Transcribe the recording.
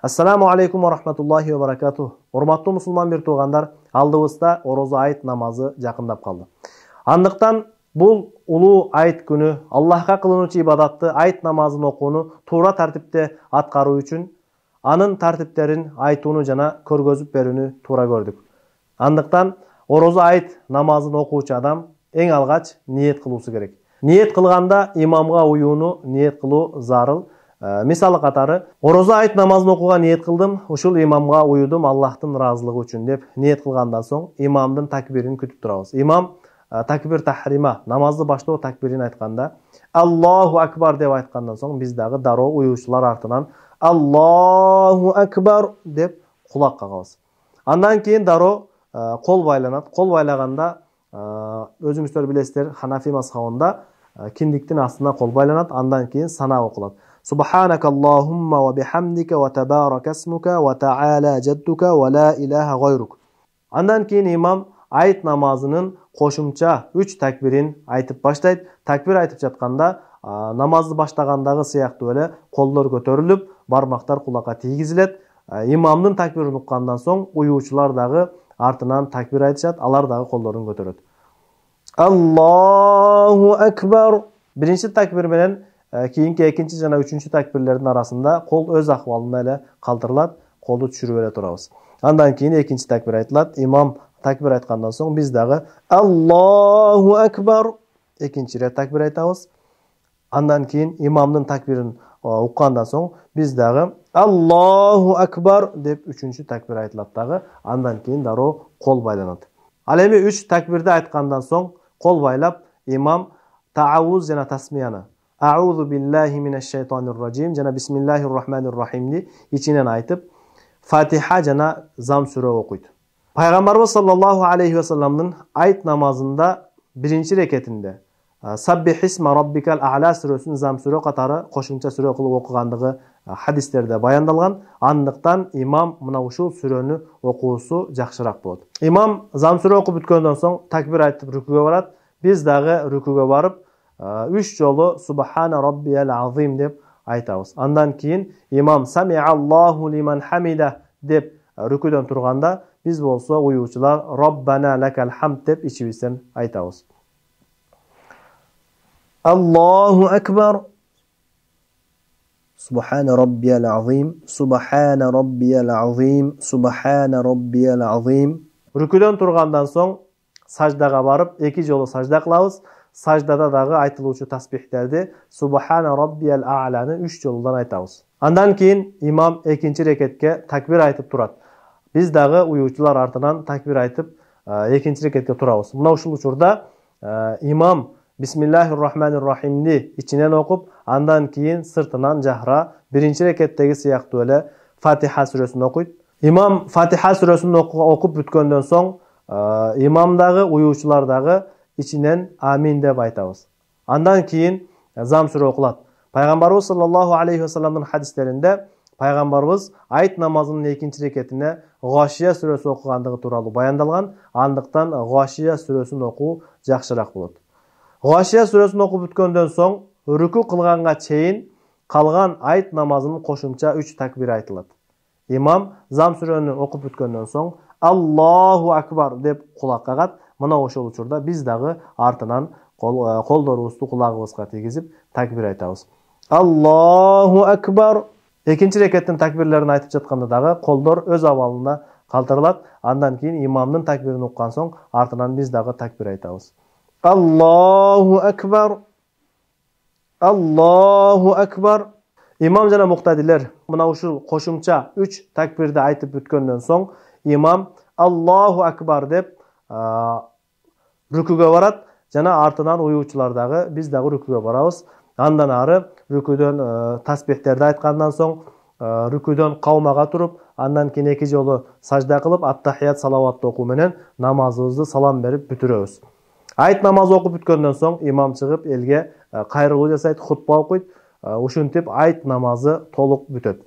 Ассаламу алейкум ва рахматуллахи ва баракатух. Урматтуу мусулман бир туугандар, алдыбызда орозо айт намазы жакындап калды. Андыктан бул улуу айт күнү Аллахка кылынуучу ибадатты айт намазын окууну туура тартипте аткаруу үчүн анын тартиптерин айтууну жана көргөзүп берүүнү туура көрдүк. Андыктан орозо айт намазын окуучу адам эң алгач ниет кылуусу керек. Ниет кылганда имамга уюуну ниет кылуу зарыл. Мисалы катары, орозо айт намазын окууга ниет кылдым, ушул имамга уюдум Аллахтын ыраазылыгы үчүн деп ниет кылгандан соң имамдын такбирин күтүп турабыз. Имам такбир тахрима, намазды баштоо такбирин айтканда, Аллаху акбар деп айткандан соң биз дагы дароо уюучулар артынан Аллаху акбар деп кулак кагабыз. Андан кийин дароо кол байланат. Кол байлаганда өзүңүздөр билесиздер, Ханафи мазхабында киндиктин астына кол байланат, андан кийин сана окулат. Субханака Аллахумма ва бихамдика ва табарака смука ва та'ала жаддука ва ла илаха гайрук. Андан кийин имам айт намазынын кошумча 3 такбирин айтып баштайт. Такбир айтып жатканда намазды баштагандагы сыяктуу эле колдор көтөрүлүп, бармактар кулакка тийгизилет. Имамдын такбирин уккандан соң уюучулар дагы артынан такбир айтышат, алар дагы колдорун көтөрөт. Аллаху акбар. Биринчи такбир менен кийинки экинчи жана үчүнчү такбирлердин арасында кол өз акыбалында эле калтырылат, колду түшүрүп эле турабыз. Андан кийин экинчи такбир айтылат. Имам такбир айткандан соң биз дагы Аллаху акбар экинчи ирет такбир айтабыз. Андан кийин имамдын такбирин уккандан соң биз дагы Аллаху акбар деп үчүнчү такбир айтылат дагы. Андан кийин дароо кол байланат. Ал эми 3 такбирди айткандан соң кол байлап имам таауз жана тасмияны Аузу биллахи минаш шайтанир ражим жана бисмиллахир рахманир рахимди ичинен айтып, Фатиха жана зам сүрө окуйт. Пайгамбарыбыз саллаллаху алейхи ва салламдын айт намазында биринчи рекетинде Саббих исма раббикал а'ла сүрөсүн зам сүрө катары кошумча сүрө кылып окугандыгы хадистерде баяндалган. Андыктан имам мына ушул сүрөнү окуусу жакшыраак болот. Имам зам сүрө окуп бүткөндөн соң такбир айтып рүкүгө барат. Биз дагы рүкүгө барып 3 жолу Субхана раббиял азим деп айтабыз. Андан кийин имам Сами'аллаху лиман хамида деп рүкүдөн турганда биз болсо уюучулар Раббана лакал хамд деп ичибизден айтабыз. Аллаху акбар. Субхана раббиял азим, Субхана раббиял азим, Субхана раббиял азим. Рүкүдөн тургандан соң саждага барып 2 жолу сажда кылабыз. Саждада дагы айтылуучу тасбихтерди Субхана раббиял а'ланы 3 жолудан айтабыз. Андан кийин имам экинчи рекетке такбир айтып турат. Биз дагы уюучулар артынан такбир айтып экинчи рекетке турабыз. Мына ушул учурда имам Бисмиллахир рахманир рахимди ичинен окуп, андан кийин сыртынан жахра биринчи рекеттеги сыяктуу эле Фатиха сүрөсүн окуйт. Имам Фатиха сүрөсүн окуп бүткөндөн соң имам дагы уюучулар дагы ичинен амин деп айтабыз. Андан кийин зам сүрө окулат. Пайгамбарыбыз саллаллаху алейхи ва салламдын хадистеринде пайгамбарыбыз айт намазынын экинчи рекетине Гашия сүрөсү окугандыгы тууралуу баяндалган. Андыктан Гашия сүрөсүн окуу жакшыраак болот. Гашия сүрөсүн окуп бүткөндөн соң рүкү кылганга чейин калган айт намазынын кошумча 3 такбир айтылат. Имам зам сүрөнү окуп бүткөндөн соң Аллаху акбар деп кулак кагат. Мына ошол учурда биз дагы артынан колдорубузду кулагыбызга тийгизип такбир айтабыз. Аллаху акбар. Экинчи рекеттин такбирлерин айтып жатканда дагы колдор өз абалында калтырылат. Андан кийин имамдын такбирин уккан соң артынан биз дагы такбир айтабыз. Аллаху акбар. Аллаху акбар. Имам жана муктадилер мына ушул кошумча 3 такбирди айтып бүткөндөн соң имам Аллаху акбар деп рүкүгө барат жана артынан уюучулар дагы биз дагы рүкүгө барабыз. Андан ары рүкүдөн тасбихтерди айткандан соң рүкүдөн каумага туруп, андан кийин 2 жолу сажда кылып аттахият салаватты окуу менен намазыбызды салам берип бүтүрөбүз. Айт намазы окуп бүткөндөн соң имам чыгып элге кайрылуу жасайт, хутба окуйт. Ушинтип айт намазы толук бүтөт.